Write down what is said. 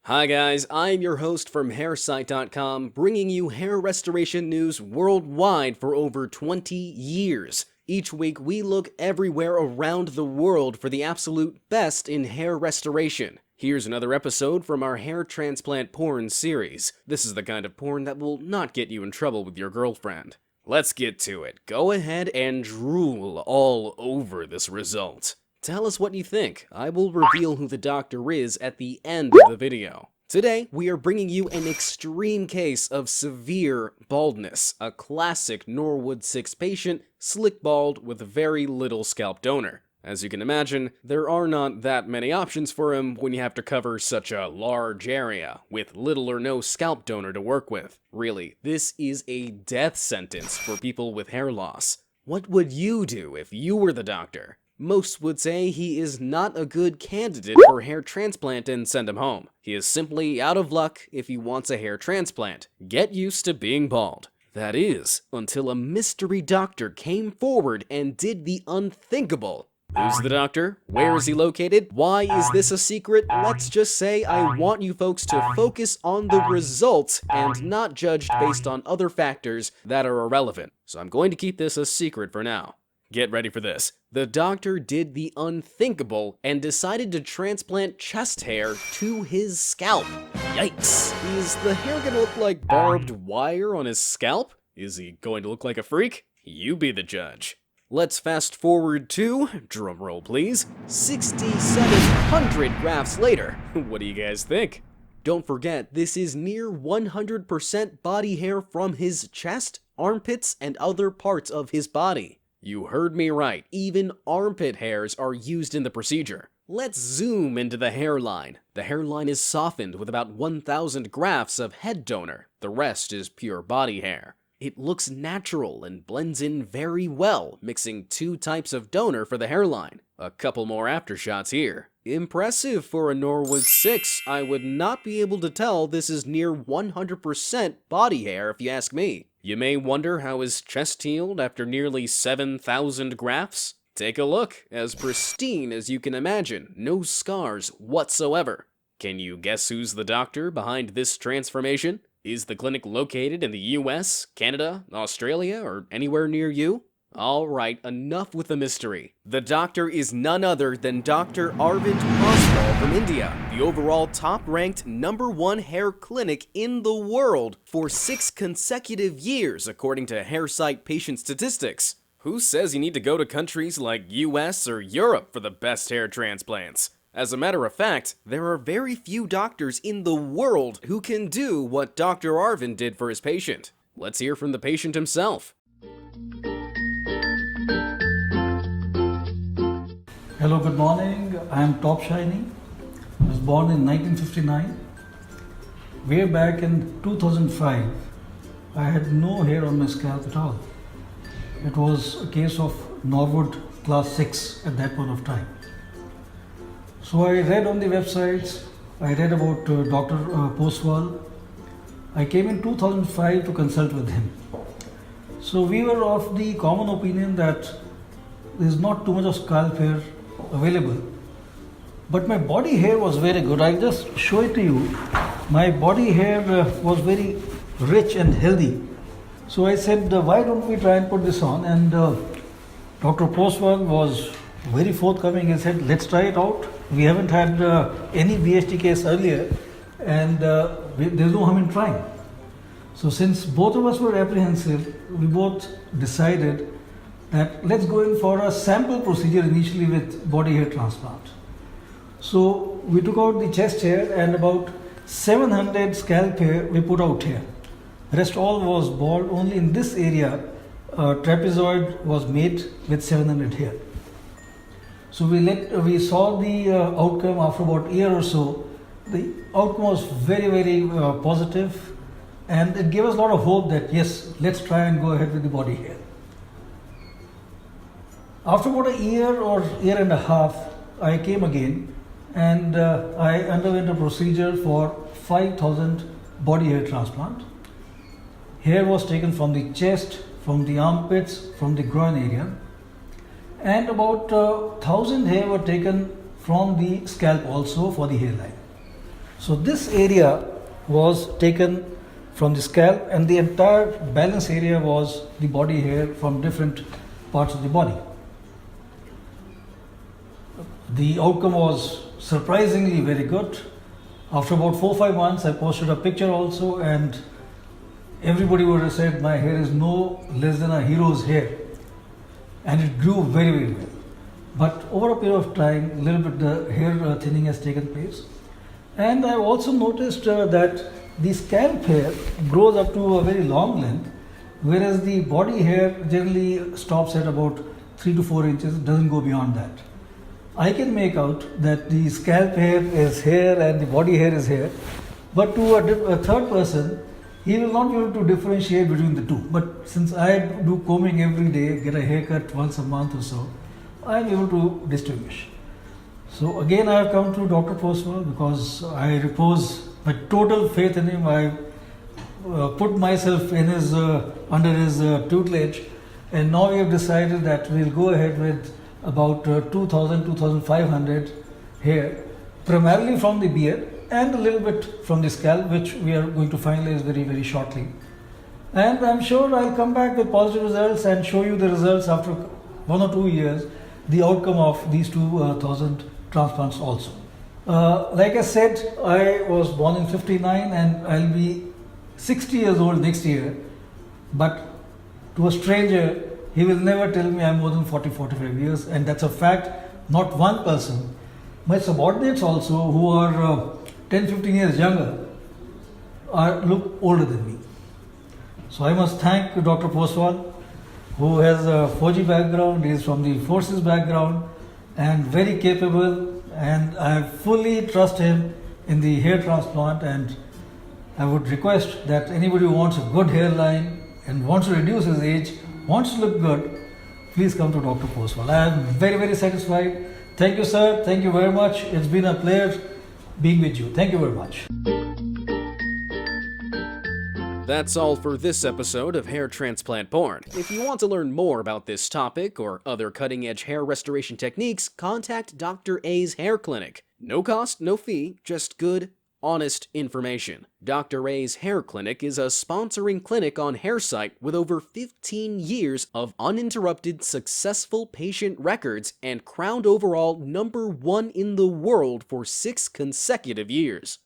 Hi guys, I'm your host from hairsite.com, bringing you hair restoration news worldwide for over 20 years. Each week we look everywhere around the world for the absolute best in hair restoration. Here's another episode from our hair transplant porn series. This is the kind of porn that will not get you in trouble with your girlfriend. Let's get to it. Go ahead and drool all over this result. Tell us what you think. I will reveal who the doctor is at the end of the video. Today, we are bringing you an extreme case of severe baldness, a classic Norwood 6 patient, slick bald with very little scalp donor. As you can imagine, there are not that many options for him when you have to cover such a large area, with little or no scalp donor to work with. Really, this is a death sentence for people with hair loss. What would you do if you were the doctor? Most would say he is not a good candidate for hair transplant and send him home. He is simply out of luck if he wants a hair transplant. Get used to being bald. That is, until a mystery doctor came forward and did the unthinkable. Who's the doctor? Where is he located? Why is this a secret? Let's just say I want you folks to focus on the results and not judged based on other factors that are irrelevant. So I'm going to keep this a secret for now. Get ready for this. The doctor did the unthinkable and decided to transplant chest hair to his scalp. Yikes! Is the hair gonna look like barbed wire on his scalp? Is he going to look like a freak? You be the judge. Let's fast forward to, drumroll please, 6,700 grafts later. What do you guys think? Don't forget, this is near 100% body hair from his chest, armpits, and other parts of his body. You heard me right, even armpit hairs are used in the procedure. Let's zoom into the hairline. The hairline is softened with about 1,000 grafts of head donor. The rest is pure body hair. It looks natural and blends in very well, mixing two types of donor for the hairline. A couple more aftershots here. Impressive for a Norwood 6. I would not be able to tell this is near 100% body hair if you ask me. You may wonder how his chest healed after nearly 7,000 grafts. Take a look, as pristine as you can imagine, no scars whatsoever. Can you guess who's the doctor behind this transformation? Is the clinic located in the US, Canada, Australia, or anywhere near you? Alright, enough with the mystery. The doctor is none other than Dr. Arvind from India, the overall top-ranked #1 hair clinic in the world for 6 consecutive years, according to HairSite patient statistics. Who says you need to go to countries like US or Europe for the best hair transplants? As a matter of fact, there are very few doctors in the world who can do what Dr. Arvind did for his patient. Let's hear from the patient himself. Hello, good morning. I am Top Shiny. I was born in 1959. Way back in 2005, I had no hair on my scalp at all. It was a case of Norwood class 6 at that point of time. So I read on the websites, I read about Dr. Poswal. I came in 2005 to consult with him. So we were of the common opinion that there is not too much of scalp hair available. But my body hair was very good. I'll just show it to you. My body hair was very rich and healthy. So I said, why don't we try and put this on? And Dr. Poswal was very forthcoming and said, let's try it out. We haven't had any BHT case earlier, and there's no harm in trying. So since both of us were apprehensive, we both decided that let's go in for a sample procedure initially with body hair transplant. So we took out the chest hair and about 700 scalp hair we put out here. Rest all was bald. Only in this area trapezoid was made with 700 hair. So we saw the outcome after about a year or so. The outcome was very, very positive, and it gave us a lot of hope that yes, let's try and go ahead with the body hair. After about a year or year and a half, I came again and I underwent a procedure for 5,000 body hair transplant. Hair was taken from the chest, from the armpits, from the groin area, and about 1,000 hair were taken from the scalp also for the hairline. So this area was taken from the scalp, and the entire balance area was the body hair from different parts of the body. The outcome was surprisingly very good. After about 4-5 months, I posted a picture also, and everybody would have said my hair is no less than a hero's hair, and it grew very, very well. But over a period of time, a little bit the hair thinning has taken place, and I've also noticed that the scalp hair grows up to a very long length, whereas the body hair generally stops at about 3 to 4 inches, doesn't go beyond that. I can make out that the scalp hair is here and the body hair is here, but to a third person, he will not be able to differentiate between the two. But since I do combing every day, get a haircut once a month or so, I am able to distinguish. So again, I have come to Dr. Postwal because I repose my total faith in him. I put myself in his under his tutelage, and now we have decided that we'll go ahead with about 2,500 hair, primarily from the beard and a little bit from the scalp, which we are going to finalize very, very shortly. And I'm sure I'll come back with positive results and show you the results after 1 or 2 years, the outcome of these 2,000 transplants also. Like I said, I was born in 59 and I'll be 60 years old next year, but to a stranger, he will never tell me I'm more than 40-45 years, and that's a fact. Not one person. My subordinates also, who are 10-15 years younger, look older than me. So I must thank Dr. Postwal, who has a Fauji background, he is from the forces background, and very capable, and I fully trust him in the hair transplant, and I would request that anybody who wants a good hairline and wants to reduce his age, wants to look good, please come to Dr. Postwal. I am very, very satisfied. Thank you, sir. Thank you very much. It's been a pleasure being with you. Thank you very much. That's all for this episode of Hair Transplant Porn. If you want to learn more about this topic or other cutting-edge hair restoration techniques, contact Dr. A's Hair Clinic. No cost, no fee, just good, honest information. Dr. A's Hair Clinic is a sponsoring clinic on HairSite with over 15 years of uninterrupted successful patient records and crowned overall #1 in the world for 6 consecutive years.